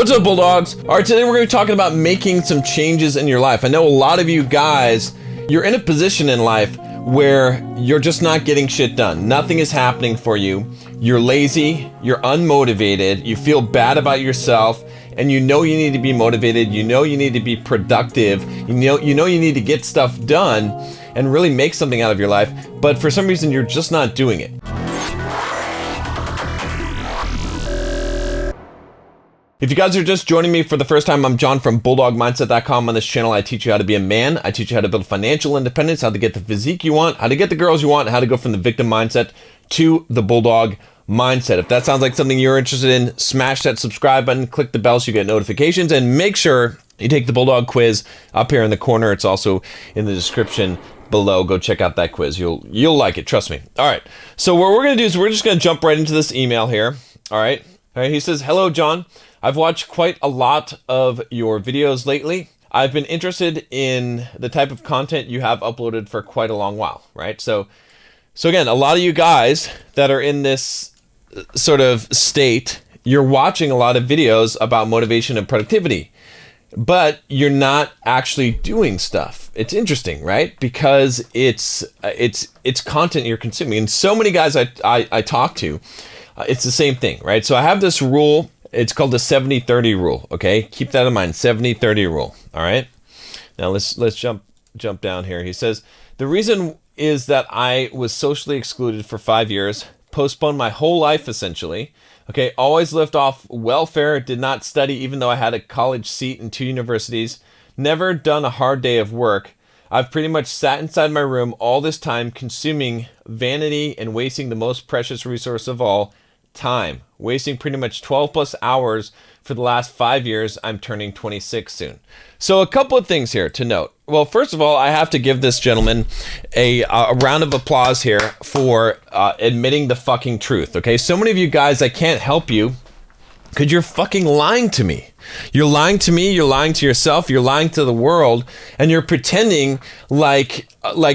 What's up, Bulldogs? All right, today we're going to be talking about making some changes in your life. I know a lot of you guys, you're in a position in life where you're just not getting shit done. Nothing is happening for you. You're lazy, you're unmotivated, you feel bad about yourself, and you know you need to be motivated, you know you need to be productive, you know you need to get stuff done and really make something out of your life, but for some reason you're just not doing it. If you guys are just joining me for the first time, I'm John from BulldogMindset.com. On this channel, I teach you how to be a man. I teach you how to build financial independence, how to get the physique you want, how to get the girls you want, how to go from the victim mindset to the Bulldog mindset. If that sounds like something you're interested in, smash that subscribe button, click the bell so you get notifications, and make sure you take the Bulldog quiz up here in the corner. It's also in the description below. Go check out that quiz. You'll like it, trust me. All right, so what we're gonna do is we're just gonna jump right into this email here. All right, he says, hello, John. I've watched quite a lot of your videos lately. I've been interested in the type of content you have uploaded for quite a long while, right? So again, a lot of you guys that are in this sort of state, you're watching a lot of videos about motivation and productivity, but you're not actually doing stuff. It's interesting, right? Because it's content you're consuming. And so many guys I talk to, it's the same thing, right? So I have this rule. It's called the 70-30 rule, okay? Keep that in mind, 70-30 rule, all right? Now let's jump down here. He says, the reason is that I was socially excluded for 5 years, postponed my whole life essentially, okay? Always lived off welfare, did not study even though I had a college seat in 2 universities, never done a hard day of work. I've pretty much sat inside my room all this time consuming vanity and wasting the most precious resource of all, time, wasting pretty much 12 plus hours for the last 5 years. I'm turning 26 soon. So a couple of things here to note. Well, first of all, I have to give this gentleman a round of applause here for admitting the fucking truth. Okay, so many of you guys, I can't help you because you're fucking lying to me. You're lying to me, you're lying to yourself, you're lying to the world, and you're pretending like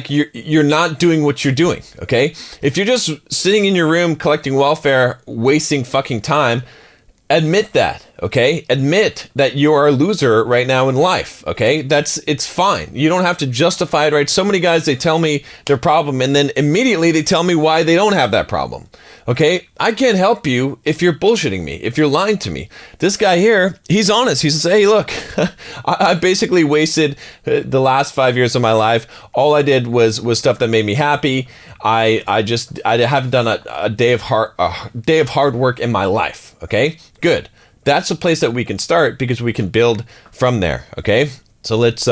you're not doing what you're doing, okay? If you're just sitting in your room collecting welfare, wasting fucking time, admit that, okay? Admit that you are a loser right now in life, okay? It's fine. You don't have to justify it, right? So many guys, they tell me their problem and then immediately they tell me why they don't have that problem, okay? I can't help you if you're bullshitting me, if you're lying to me. This guy here, he's honest. He says, hey, look, I basically wasted the last 5 years of my life. All I did was stuff that made me happy. I haven't done a day of hard work in my life, okay? Good. That's a place that we can start because we can build from there, okay? So let's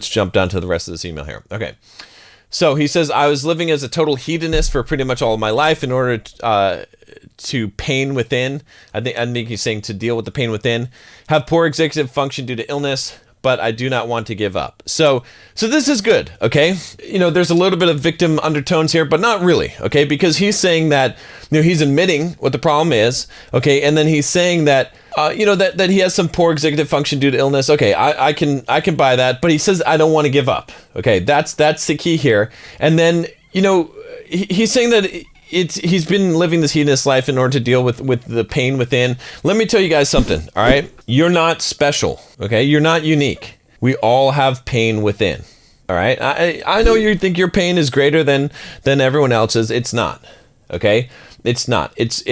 jump down to the rest of this email here. Okay. So he says, I was living as a total hedonist for pretty much all of my life in order to pain within. I think he's saying to deal with the pain within. Have poor executive function due to illness, but I do not want to give up. So this is good, okay? You know, there's a little bit of victim undertones here, but not really, okay? Because he's saying that, you know, he's admitting what the problem is, okay? And then he's saying that, that he has some poor executive function due to illness. Okay, I can buy that, but he says, I don't want to give up. Okay, that's the key here. And then, you know, he's saying that he's been living this hedonist life in order to deal with the pain within. Let me tell you guys something, all right? You're not special, okay? You're not unique. We all have pain within, all right? I know you think your pain is greater than everyone else's. It's not, okay? It's not. It's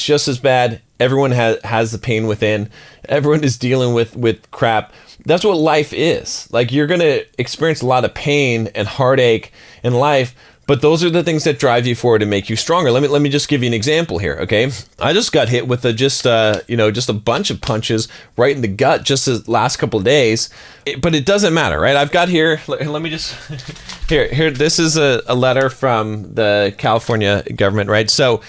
just as bad. Everyone has the pain within. Everyone is dealing with crap. That's what life is. Like, you're going to experience a lot of pain and heartache in life, but those are the things that drive you forward and make you stronger. Let me just give you an example here, okay? I just got hit with just a bunch of punches right in the gut just the last couple of days, but it doesn't matter, right? I've got here, let me just, here, this is a letter from the California government, right? So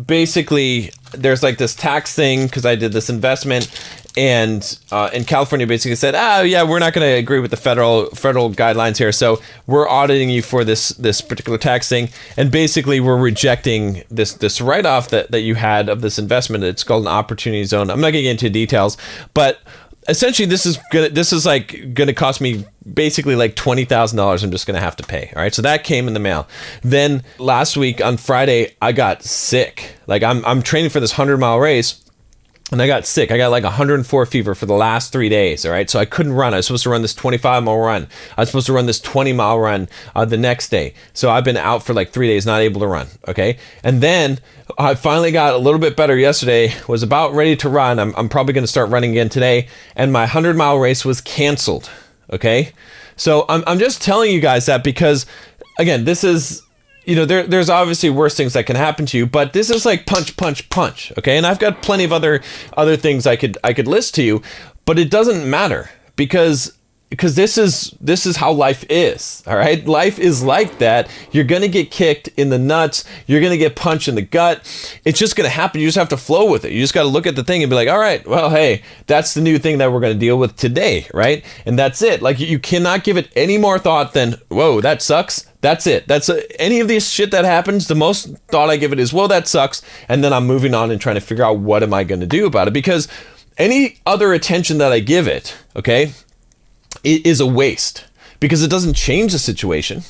basically, there's like this tax thing because I did this investment, and California basically said, yeah, we're not going to agree with the federal guidelines here, so we're auditing you for this particular tax thing, and basically we're rejecting this write-off that you had of this investment. It's called an opportunity zone. I'm not going to get into details, but essentially this is gonna cost me basically like $20,000. I'm just gonna have to pay. All right, so that came in the mail. Then last week on Friday, I got sick. Like I'm training for this 100-mile race. and I got sick. I got like 104 fever for the last 3 days. All right. So I couldn't run. I was supposed to run this 25-mile run. I was supposed to run this 20-mile run the next day. So I've been out for like 3 days, not able to run. Okay. And then I finally got a little bit better yesterday, was about ready to run. I'm probably going to start running again today. And my 100-mile race was canceled. Okay. So I'm just telling you guys that because, again, this is, you know, there's obviously worse things that can happen to you, but this is like punch, punch, punch. Okay. And I've got plenty of other things I could list to you, but it doesn't matter because this is how life is. All right. Life is like that. You're going to get kicked in the nuts. You're going to get punched in the gut. It's just going to happen. You just have to flow with it. You just got to look at the thing and be like, all right, well, hey, that's the new thing that we're going to deal with today. Right. And that's it. Like, you cannot give it any more thought than, whoa, that sucks. That's it. That's any of this shit that happens. The most thought I give it is, well, that sucks. And then I'm moving on and trying to figure out what am I going to do about it? Because any other attention that I give it, okay, it is a waste because it doesn't change the situation.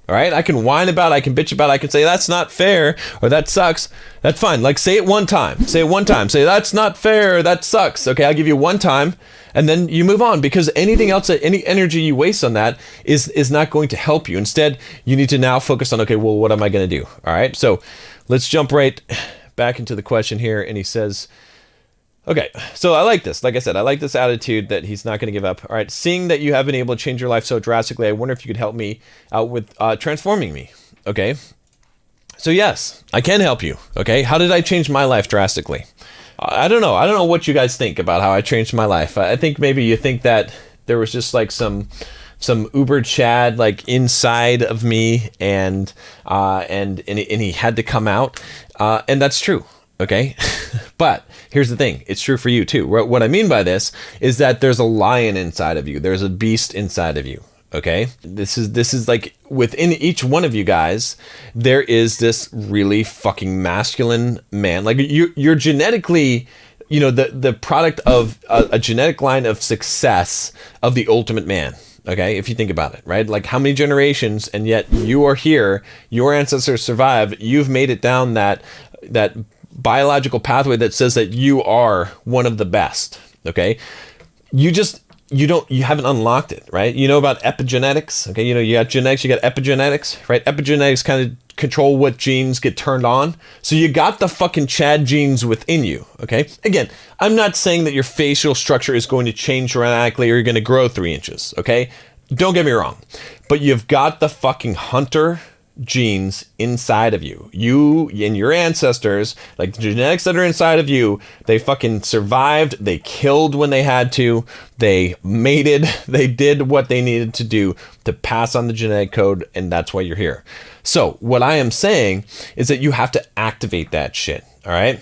All right. I can whine about it. I can bitch about it. I can say that's not fair or that sucks. That's fine. Like, say it one time. Say it one time. Say that's not fair. Or that sucks. Okay. I'll give you one time. And then you move on, because anything else, any energy you waste on that is not going to help you. Instead, you need to now focus on, okay, well, what am I going to do? All right. So let's jump right back into the question here. And he says, okay, so I like this. Like I said, I like this attitude that he's not going to give up. All right. Seeing that you have been able to change your life so drastically, I wonder if you could help me out with transforming me. Okay. So yes, I can help you. Okay. How did I change my life drastically? I don't know. I don't know what you guys think about how I changed my life. I think maybe you think that there was just like some uber Chad like inside of me, and he had to come out, and that's true. Okay, but here's the thing: it's true for you too. What I mean by this is that there's a lion inside of you. There's a beast inside of you. Okay, this is like within each one of you guys, there is this really fucking masculine man. Like you're genetically, you know, the product of a genetic line of success of the ultimate man. Okay, if you think about it, right? Like, how many generations, and yet you are here. Your ancestors survived. You've made it down that biological pathway that says that you are one of the best. Okay, you haven't unlocked it, right? You know about epigenetics. Okay, you know, you got genetics, you got epigenetics, right? Epigenetics kind of control what genes get turned on. So you got the fucking Chad genes within you. Okay, again, I'm not saying that your facial structure is going to change dramatically or you're going to grow 3 inches. Okay, don't get me wrong, but you've got the fucking hunter genes inside of you. You and your ancestors, like the genetics that are inside of you, they fucking survived. They killed when they had to. They mated. They did what they needed to do to pass on the genetic code, and that's why you're here. So what I am saying is that you have to activate that shit. All right.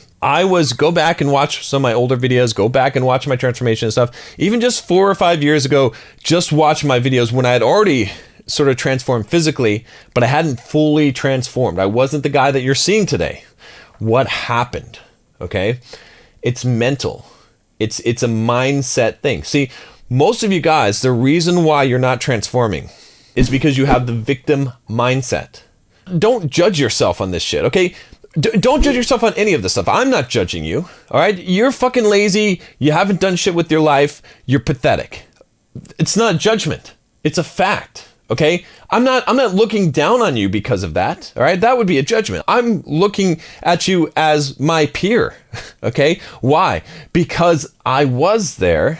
Go back and watch some of my older videos, go back and watch my transformation and stuff. Even just 4 or 5 years ago, just watch my videos when I had already sort of transformed physically, but I hadn't fully transformed. I wasn't the guy that you're seeing today. What happened? Okay. It's mental. It's a mindset thing. See, most of you guys, the reason why you're not transforming is because you have the victim mindset. Don't judge yourself on this shit. Okay. Don't judge yourself on any of this stuff. I'm not judging you. All right. You're fucking lazy. You haven't done shit with your life. You're pathetic. It's not judgment. It's a fact. Okay, I'm not looking down on you because of that. All right, that would be a judgment. I'm looking at you as my peer. Okay, why? Because I was there,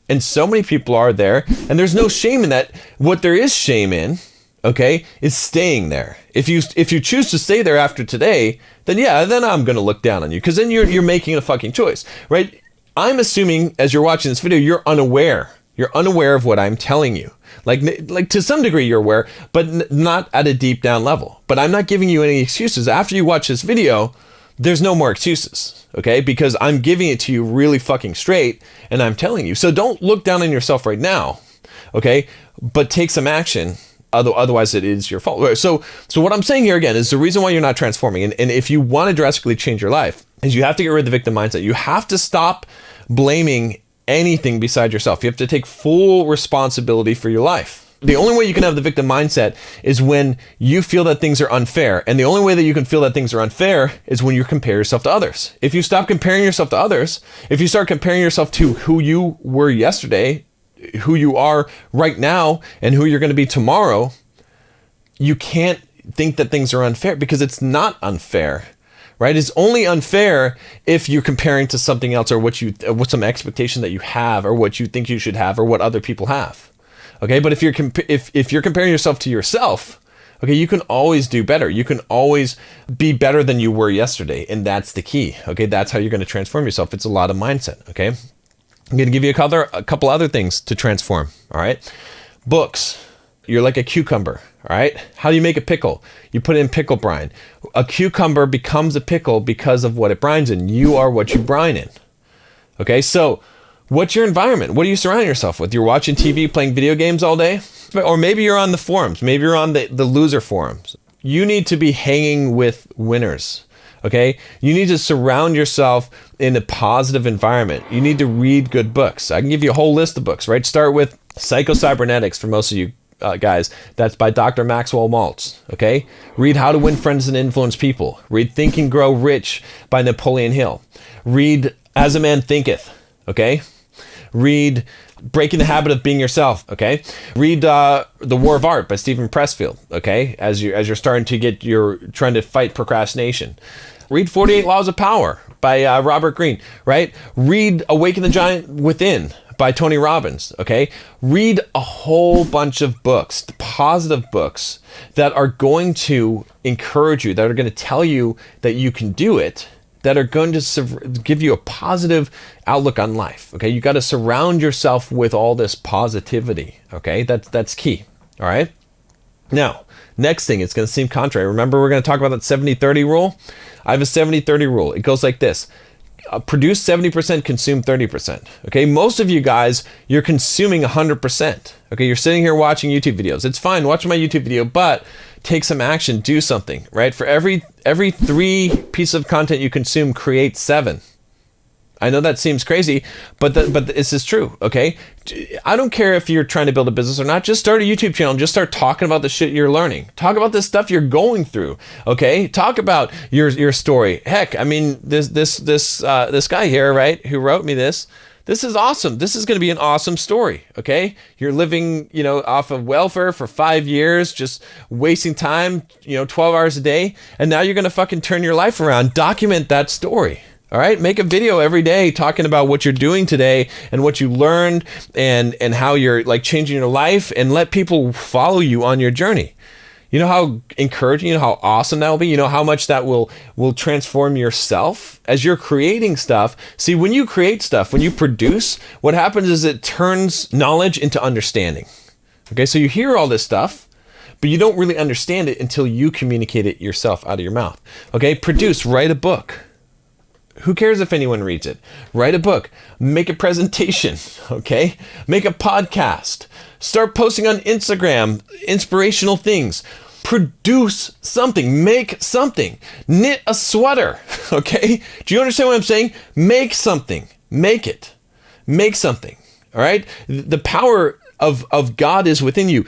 and so many people are there, and there's no shame in that. What there is shame in, okay, is staying there. If you choose to stay there after today, then yeah, then I'm gonna look down on you, because then you're making a fucking choice, right? I'm assuming as you're watching this video, you're unaware. You're unaware of what I'm telling you. Like to some degree you're aware, but not at a deep down level. But I'm not giving you any excuses. After you watch this video, there's no more excuses, okay? Because I'm giving it to you really fucking straight, and I'm telling you. So don't look down on yourself right now, okay? But take some action. Otherwise, it is your fault. So what I'm saying here again is the reason why you're not transforming, and if you want to drastically change your life, is you have to get rid of the victim mindset. You have to stop blaming anything beside yourself. You have to take full responsibility for your life. The only way you can have the victim mindset is when you feel that things are unfair. And the only way that you can feel that things are unfair is when you compare yourself to others. If you stop comparing yourself to others, if you start comparing yourself to who you were yesterday, who you are right now, and who you're going to be tomorrow, you can't think that things are unfair, because it's not unfair, right? It's only unfair if you're comparing to something else, or what's some expectation that you have, or what you think you should have, or what other people have. Okay, but if you're comparing yourself to yourself, okay, you can always do better. You can always be better than you were yesterday, and that's the key. Okay, that's how you're going to transform yourself. It's a lot of mindset. Okay, I'm going to give you a couple other things to transform. All right, books. You're like a cucumber. All right, how do you make a pickle? You put in pickle brine. A cucumber becomes a pickle because of what it brines in. You are what you brine in. Okay, so what's your environment? What do you surround yourself with? You're watching TV, playing video games all day? Or maybe you're on the forums. Maybe you're on the loser forums. You need to be hanging with winners, okay? You need to surround yourself in a positive environment. You need to read good books. I can give you a whole list of books, right? Start with Psycho-Cybernetics for most of you guys. That's by Dr. Maxwell Maltz, okay? Read How to Win Friends and Influence People. Read Think and Grow Rich by Napoleon Hill. Read As a Man Thinketh, okay? Read Breaking the Habit of Being Yourself, okay? Read The War of Art by Stephen Pressfield, okay? As you're starting to you're trying to fight procrastination. Read 48 Laws of Power by Robert Greene, right? Read Awaken the Giant Within by Tony Robbins, okay? Read a whole bunch of books, positive books that are going to encourage you, that are going to tell you that you can do it, that are going to give you a positive outlook on life, okay? You got to surround yourself with all this positivity, okay? That's key, all right? Now, next thing, it's going to seem contrary. Remember, we're going to talk about that 70-30 rule? I have a 70-30 rule. It goes like this. Produce 70%, consume 30%, okay? Most of you guys, you're consuming 100%, okay? You're sitting here watching YouTube videos. It's fine, watch my YouTube video, but take some action, do something, right? For every 3 pieces of content you consume, create 7. I know that seems crazy, but this is true, okay? I don't care if you're trying to build a business or not. Just start a YouTube channel and just start talking about the shit you're learning. Talk about this stuff you're going through, okay? Talk about your story. Heck, I mean, this guy here, right, who wrote me this is awesome. This is going to be an awesome story, okay? You're living, off of welfare for 5 years, just wasting time, 12 hours a day, and now you're going to fucking turn your life around. Document that story. All right, make a video every day talking about what you're doing today and what you learned and how you're like changing your life, and let people follow you on your journey. You know how encouraging, how awesome that will be? You know how much that will transform yourself as you're creating stuff. See, when you create stuff, when you produce, what happens is it turns knowledge into understanding. Okay, so you hear all this stuff, but you don't really understand it until you communicate it yourself out of your mouth. Okay, produce, write a book. Who cares if anyone reads it? Write a book, make a presentation, okay? Make a podcast, start posting on Instagram, inspirational things. Produce something, make something, knit a sweater, okay? Do you understand what I'm saying? Make something, make it, make something, all right? The power of God is within you.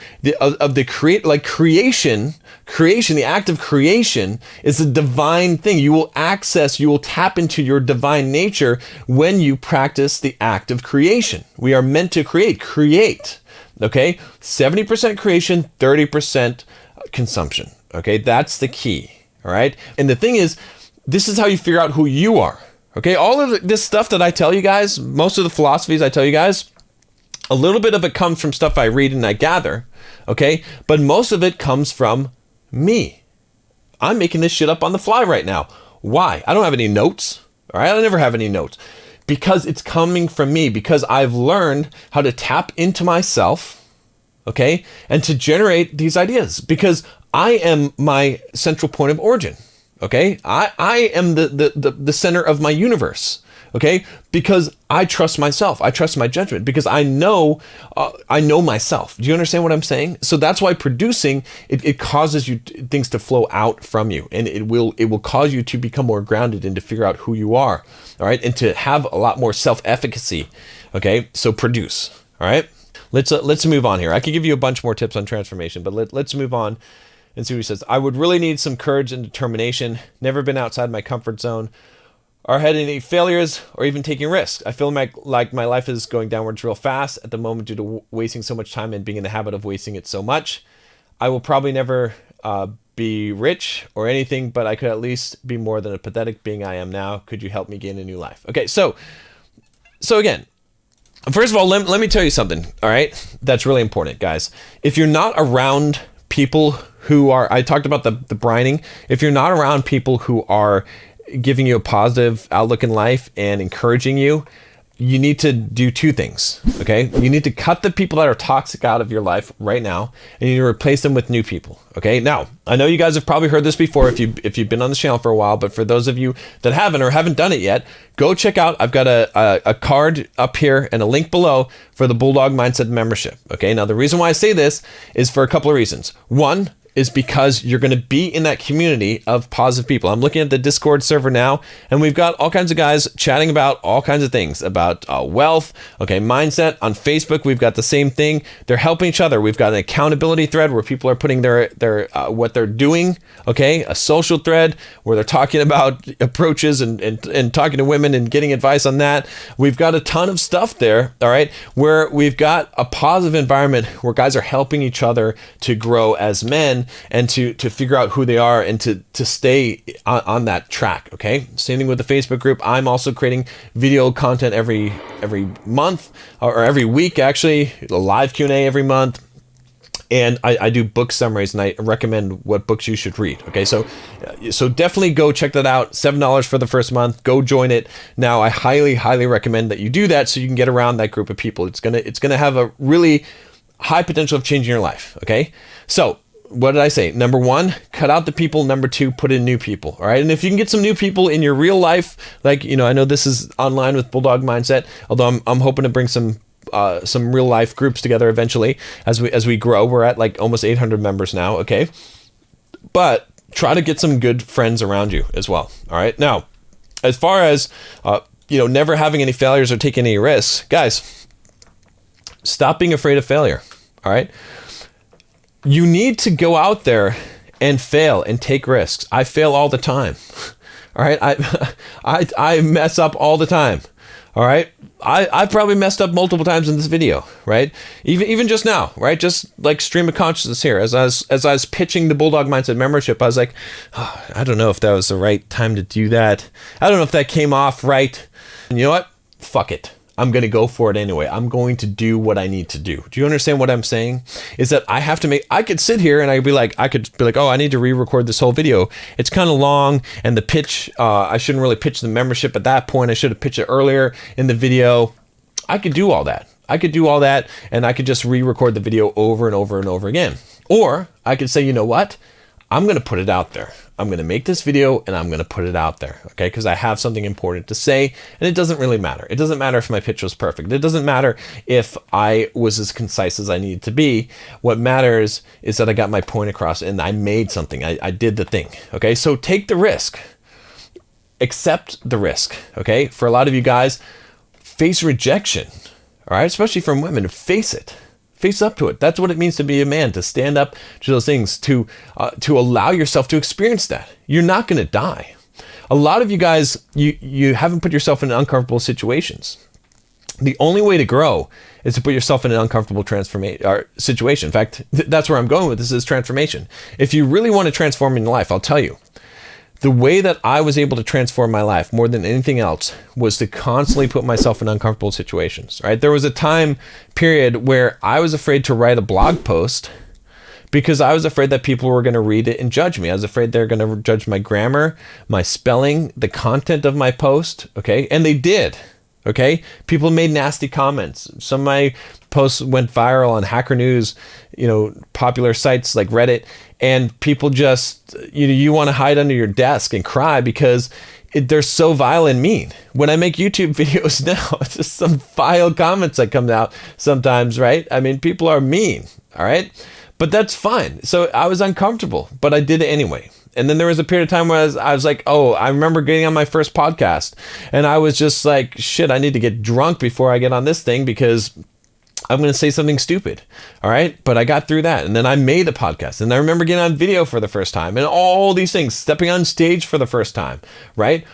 Creation, the act of creation is a divine thing. You will tap into your divine nature when you practice the act of creation. We are meant to create, okay? 70% creation, 30% consumption, okay? That's the key, all right? And the thing is, this is how you figure out who you are, okay? All of this stuff that I tell you guys, most of the philosophies I tell you guys, a little bit of it comes from stuff I read and I gather, okay? But most of it comes from me. I'm making this shit up on the fly right now. Why? I don't have any notes, all right? I never have any notes. Because it's coming from me, because I've learned how to tap into myself, okay? And to generate these ideas, because I am my central point of origin, okay? I am the center of my universe. Okay, because I trust myself. I trust my judgment because I know myself. Do you understand what I'm saying? So that's why producing it causes you things to flow out from you, and it will cause you to become more grounded and to figure out who you are. All right, and to have a lot more self-efficacy. Okay, so produce. All right. Let's move on here. I could give you a bunch more tips on transformation, but let's move on and see what he says. I would really need some courage and determination. Never been outside my comfort zone or had any failures or even taking risks. I feel like my life is going downwards real fast at the moment due to wasting so much time and being in the habit of wasting it so much. I will probably never be rich or anything, but I could at least be more than a pathetic being I am now. Could you help me gain a new life? Okay, so again, first of all, let me tell you something, all right? That's really important, guys. If you're not around people who are, I talked about the brining, if you're not around people who are giving you a positive outlook in life and encouraging you, you need to do two things, okay? You need to cut the people that are toxic out of your life right now, and you need to replace them with new people, okay? Now, I know you guys have probably heard this before if you've been on the channel for a while, but for those of you that haven't or haven't done it yet, go check out, I've got a card up here and a link below for the Bulldog Mindset membership, okay? Now, the reason why I say this is for a couple of reasons. One is because you're going to be in that community of positive people. I'm looking at the Discord server now, and we've got all kinds of guys chatting about all kinds of things, about wealth, okay, mindset. On Facebook, we've got the same thing. They're helping each other. We've got an accountability thread where people are putting their what they're doing, okay, a social thread where they're talking about approaches and talking to women and getting advice on that. We've got a ton of stuff there, all right, where we've got a positive environment where guys are helping each other to grow as men and to figure out who they are and to stay on that track, okay? Same thing with the Facebook group. I'm also creating video content every month or every week, actually, a live Q&A every month. And I do book summaries, and I recommend what books you should read. Okay, so definitely go check that out. $7 for the first month. Go join it. Now, I highly recommend that you do that so you can get around that group of people. It's gonna have a really high potential of changing your life. Okay, so what did I say? Number one, cut out the people. Number two, put in new people. All right. And if you can get some new people in your real life, like, you know, I know this is online with Bulldog Mindset, although I'm hoping to bring some real life groups together eventually as we grow. We're at like almost 800 members now. Okay. But try to get some good friends around you as well. All right. Now, as far as, never having any failures or taking any risks, guys, stop being afraid of failure. All right. You need to go out there and fail and take risks. I fail all the time. All right. I mess up all the time. All right. I probably messed up multiple times in this video, right? Even just now, right? Just like stream of consciousness here. As I was pitching the Bulldog Mindset membership, I was like, oh, I don't know if that was the right time to do that. I don't know if that came off right. And you know what? Fuck it. I'm going to go for it anyway. I'm going to do what I need to do. Do you understand what I'm saying? Is that I could sit here and I could be like, oh, I need to re-record this whole video. It's kind of long, and the pitch, I shouldn't really pitch the membership at that point. I should have pitched it earlier in the video. I could do all that. And I could just re-record the video over and over and over again. Or I could say, you know what? I'm going to put it out there. I'm going to make this video and I'm going to put it out there, okay? Because I have something important to say, and it doesn't really matter. It doesn't matter if my pitch was perfect. It doesn't matter if I was as concise as I needed to be. What matters is that I got my point across and I made something. I did the thing, okay? So take the risk. Accept the risk, okay? For a lot of you guys, face rejection, all right? Especially from women, face it. Face up to it. That's what it means to be a man, to stand up to those things, to allow yourself to experience that. You're not going to die. A lot of you guys, you haven't put yourself in uncomfortable situations. The only way to grow is to put yourself in an uncomfortable situation. In fact, that's where I'm going with this, is transformation. If you really want to transform in your life, I'll tell you, the way that I was able to transform my life more than anything else was to constantly put myself in uncomfortable situations, right? There was a time period where I was afraid to write a blog post because I was afraid that people were going to read it and judge me. I was afraid they're going to judge my grammar, my spelling, the content of my post, okay? And they did, okay? People made nasty comments. Some of my posts went viral on Hacker News, popular sites like Reddit, and people just, you want to hide under your desk and cry because they're so vile and mean. When I make YouTube videos now, it's just some vile comments that come out sometimes, right? I mean, people are mean, all right? But that's fine. So I was uncomfortable, but I did it anyway. And then there was a period of time where I was like, oh, I remember getting on my first podcast, and I was just like, shit, I need to get drunk before I get on this thing because I'm going to say something stupid. All right. But I got through that. And then I made a podcast. And I remember getting on video for the first time and all these things, stepping on stage for the first time. Right.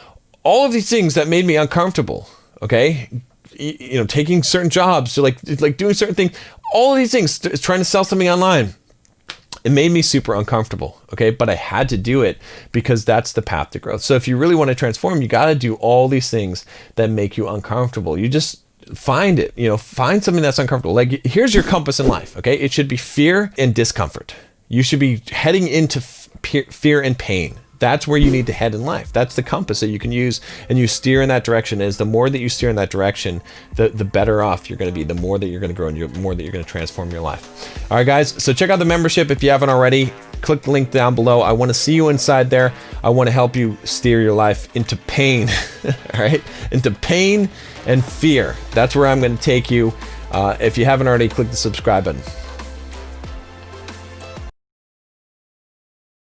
All of these things that made me uncomfortable. Okay. You know, taking certain jobs, so like doing certain things, all of these things, trying to sell something online. It made me super uncomfortable, okay? But I had to do it because that's the path to growth. So if you really want to transform, you got to do all these things that make you uncomfortable. You just find it, you know, find something that's uncomfortable. Like, here's your compass in life, okay? It should be fear and discomfort. You should be heading into fear and pain. That's where you need to head in life. That's the compass that you can use, and you steer in that direction. Is the more that you steer in that direction, the better off you're going to be, the more that you're going to grow, and the more that you're going to transform your life. All right, guys. So check out the membership if you haven't already. Click the link down below. I want to see you inside there. I want to help you steer your life into pain, all right? Into pain and fear. That's where I'm going to take you. If you haven't already, click the subscribe button.